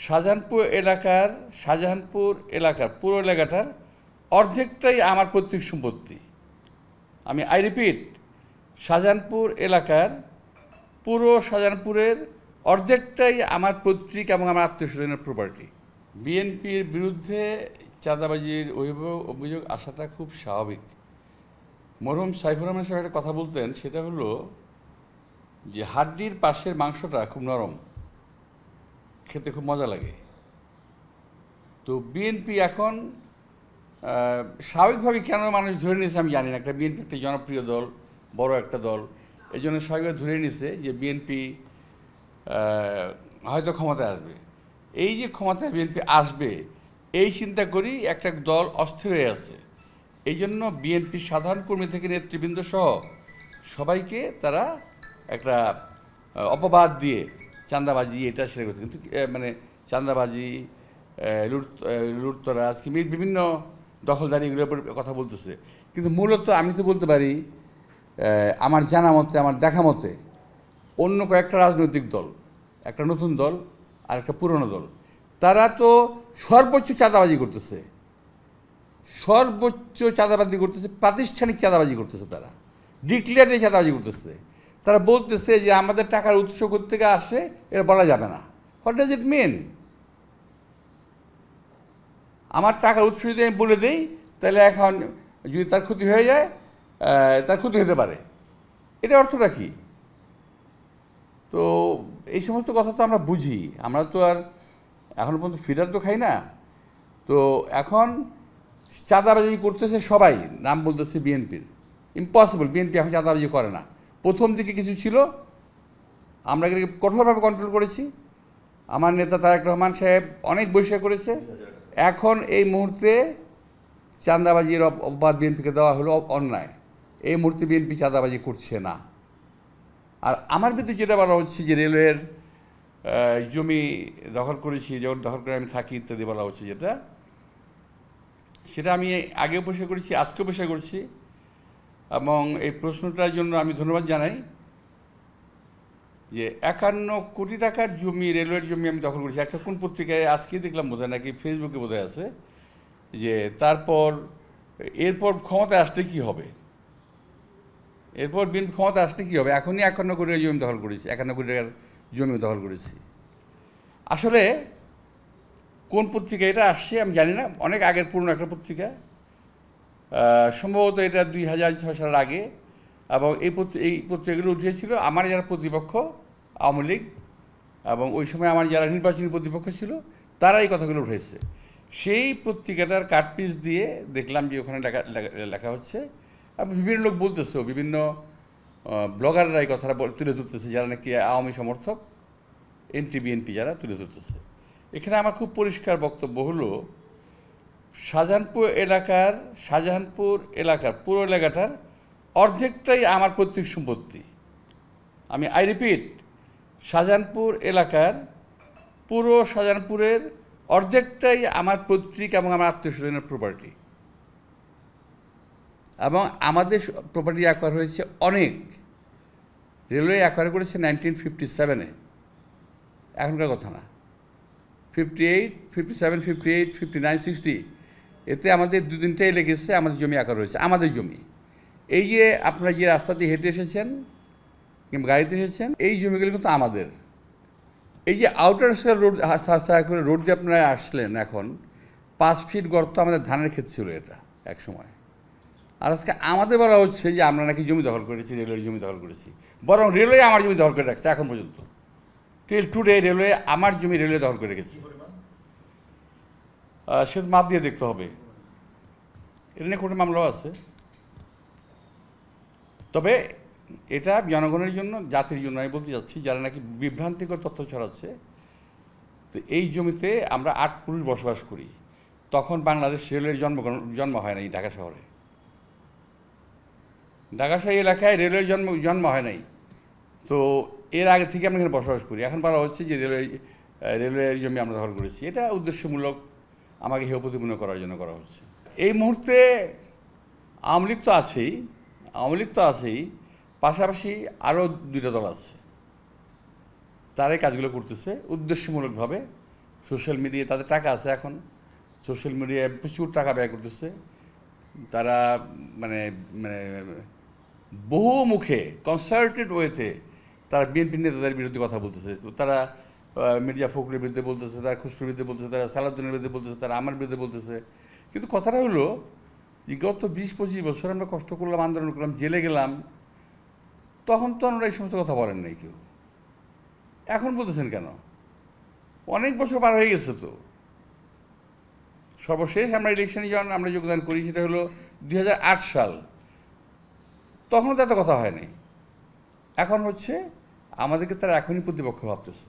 শাহজাহানপুর এলাকার পুরো এলাকাটার অর্ধেকটাই আমার পৈতৃক সম্পত্তি। আই রিপিট, শাহজাহানপুর এলাকার পুরো শাহজাহানপুরের অর্ধেকটাই আমার পৈতৃক এবং আমার আত্মীয়স্বজনের প্রপার্টি। বিএনপির বিরুদ্ধে চাঁদাবাজির অভিযোগ আসাটা খুব স্বাভাবিক। মরহুম সাইফুর রহমান সাহেব একটা কথা বলতেন, সেটা হলো যে হাড্ডির পাশের মাংসটা খুব নরম, খেতে খুব মজা লাগে। তো বিএনপি এখন স্বাভাবিকভাবে কেন মানুষ ধরে নিয়েছে আমি জানি না, একটা বিএনপি একটা জনপ্রিয় দল, বড় একটা দল, এই জন্য স্বাভাবিকভাবে ধরে নিয়েছে যে বিএনপি হয়তো ক্ষমতায় আসবে। এই যে ক্ষমতায় বিএনপি আসবে এই চিন্তা করি একটা দল অস্থির হয়ে আছে। এই জন্য বিএনপি সাধারণ কর্মী থেকে নেতৃবৃন্দ সহ সবাইকে তারা একটা অপবাদ দিয়ে চাঁদাবাজি এটা সেটা করছে, কিন্তু মানে চাঁদাবাজি, লুটতরাজ কিংবা বিভিন্ন দখলদারি এগুলোর উপর কথা বলতেছে। কিন্তু মূলত আমি তো বলতে পারি আমার জানা মতে, আমার দেখা মতে অন্য কয়েকটা রাজনৈতিক দল, একটা নতুন দল আর একটা পুরনো দল, তারা তো সর্বোচ্চ চাঁদাবাজি করতেছে, প্রাতিষ্ঠানিক চাঁদাবাজি করতেছে, তারা ডিক্লেয়ারে চাঁদাবাজি করতেছে। তারা বলতেছে যে আমাদের টাকার উৎস থেকে আসে, এটা বলা যাবে না। হোয়াট ডাজ ইট মিন? আমার টাকার উৎস যদি আমি বলে দিই তাহলে এখন যদি তার ক্ষতি হয়ে যায়, তার ক্ষতি হতে পারে, এটা অর্থটা কী? তো এই সমস্ত কথা তো আমরা বুঝি, আমরা তো আর এখনও পর্যন্ত ফিডার তো খাই না। তো এখন চাঁদাবাজি করতেছে সবাই, নাম বলতেছে বিএনপির। ইম্পসিবল, বিএনপি এখন চাঁদাবাজি করে না। প্রথম দিকে কিছু ছিল, আমরা এটাকে কঠোরভাবে কন্ট্রোল করেছি। আমার নেতা তারেক রহমান সাহেব অনেক বৈঠক করেছে। এখন এই মুহূর্তে চাঁদাবাজির অপবাদ বিএনপিকে দেওয়া হলো অন্যায়। এই মুহূর্তে বিএনপি চাঁদাবাজি করছে না। আর আমার বিরুদ্ধে যেটা বলা হচ্ছে যে রেলওয়ের জমি দখল করেছি, যেমন দখল করে আমি থাকি ইত্যাদি বলা হচ্ছে, সেটা আমি আগেও প্রশ্ন করেছি, আজকেও প্রশ্ন করছি, এবং এই প্রশ্নটার জন্য আমি ধন্যবাদ জানাই যে 51 কোটি টাকার জমি, রেলওয়ের জমি আমি দখল করেছি। একটা কোন পত্রিকায় আজকেই দেখলাম বোধহয়, নাকি ফেসবুকে বোধহয় আছে, যে এরপর ক্ষমতায় আসলে কী হবে, এরপর বিএনপি ক্ষমতায় আসলে কী হবে। এখনই 51 কোটি জমি দখল করেছি, 51 কোটি টাকার জমি দখল করেছি। আসলে কোন পত্রিকা এটা আসছে আমি জানি না, অনেক আগের পুরনো একটা পত্রিকা, সম্ভবত এটা 2006 সালের আগে। এবং এই পত্রিকাগুলো উঠিয়েছিল আমার যারা প্রতিপক্ষ, আওয়ামী লীগ, এবং ওই সময় আমার যারা নির্বাচনী প্রতিপক্ষ ছিল, তারা এই কথাগুলো উঠেছে। সেই পত্রিকাটার কাটপিস দিয়ে দেখলাম যে ওখানে লেখা হচ্ছে, এবং বিভিন্ন লোক বলতেছে, বিভিন্ন ব্লগাররা এই কথাটা তুলে ধরতেছে, যারা নাকি আওয়ামী সমর্থক, এনটি বিএনপি যারা তুলে ধরতেছে। এখানে আমার খুব পরিষ্কার বক্তব্য হলো, শাহজাহানপুর এলাকার পুরো এলাকাটার অর্ধেকটাই আমার পৈতৃক সম্পত্তি। আই রিপিট, শাহজাহানপুর এলাকার পুরো শাহজাহানপুরের অর্ধেকটাই আমার পৈতৃক এবং আমার আত্মীয়স্বজনের প্রপার্টি। এবং আমাদের প্রপার্টি অ্যাকোয়ার হয়েছে অনেক। রেলওয়ে অ্যাকোয়ার করেছে 1957-এ, এখনকার কথা না। 58, 57, 58, 59, 60, এতে আমাদের 2-3টাই লেগেছে, আমাদের জমি অ্যাকোয়ার হয়েছে, আমাদের জমি। এই যে আপনারা যে রাস্তা দিয়ে হেঁটে এসেছেন কিংবা গাড়িতে এসেছেন, এই জমিগুলো কিন্তু আমাদের। এই যে আউটার রোড দিয়ে আপনারা আসলেন, এখন 5 ফিট গর্ত আমাদের ধানের ক্ষেত ছিল এটা এক সময়। আর আজকে আমাদের বলা হচ্ছে যে আমরা নাকি জমি দখল করেছি, রেলওয়ের জমি দখল করেছি। বরং রেলওয়ে আমার জমি দখল করে রাখছে এখন পর্যন্ত। টিল টুডে রেলওয়ে আমার জমি রেলওয়ে দখল করে রেখেছে। সে মাপ দিয়ে দেখতে হবে, এটা নিয়ে কোর্টে মামলাও আছে। তবে এটা জনগণের জন্য, জাতির জন্য আমি বলতে চাচ্ছি, যারা নাকি বিভ্রান্তিকর তথ্য ছড়াচ্ছে। তো এই জমিতে আমরা 8 পুরুষ বসবাস করি। তখন বাংলাদেশ রেলওয়ের জন্ম হয় নাই ঢাকা শহরে। ঢাকা শহর এলাকায় রেলওয়ের জন্ম হয় নাই। তো এর আগে থেকে আমরা এখানে বসবাস করি। এখন বলা হচ্ছে যে রেলওয়ের জমি আমরা দখল করেছি। এটা উদ্দেশ্যমূলক আমাকে হেয় প্রতিপন্ন করার জন্য করা হচ্ছে। এই মুহূর্তে আওয়ামী লীগ তো আছেই, পাশাপাশি আরও 2টা দল আছে, তারাই কাজগুলো করতেছে উদ্দেশ্যমূলকভাবে। সোশ্যাল মিডিয়ায় তাদের টাকা আছে এখন, সোশ্যাল মিডিয়ায় প্রচুর টাকা ব্যয় করতেছে তারা, মানে মানে বহু মুখে কনসার্টেড ওয়েতে তারা বিএনপি নেতাদের বিরুদ্ধে কথা বলতেছে। তারা মির্জা ফখরুলের বিরুদ্ধে বলতেছে, তারা খুসরুর বিরুদ্ধে বলতেছে, তারা সালাউদ্দিনের বিরুদ্ধে বলতেছে, তারা আমার বিরুদ্ধে বলতেছে। কিন্তু কথাটা হলো যে গত 20-25 বছর আমরা কষ্ট করলাম, আন্দোলন করলাম, জেলে গেলাম, তখন তো আমরা এই সমস্ত কথা বলেন নাই কেউ। এখন বলতেছেন কেন? অনেক বছর পার হয়ে গেছে তো। সর্বশেষ আমরা ইলেকশনে যখন আমরা যোগদান করি সেটা হলো 2008 সাল, তখনও তো এত কথা হয়নি। এখন হচ্ছে আমাদেরকে তারা এখনই প্রতিপক্ষ ভাবতেছে।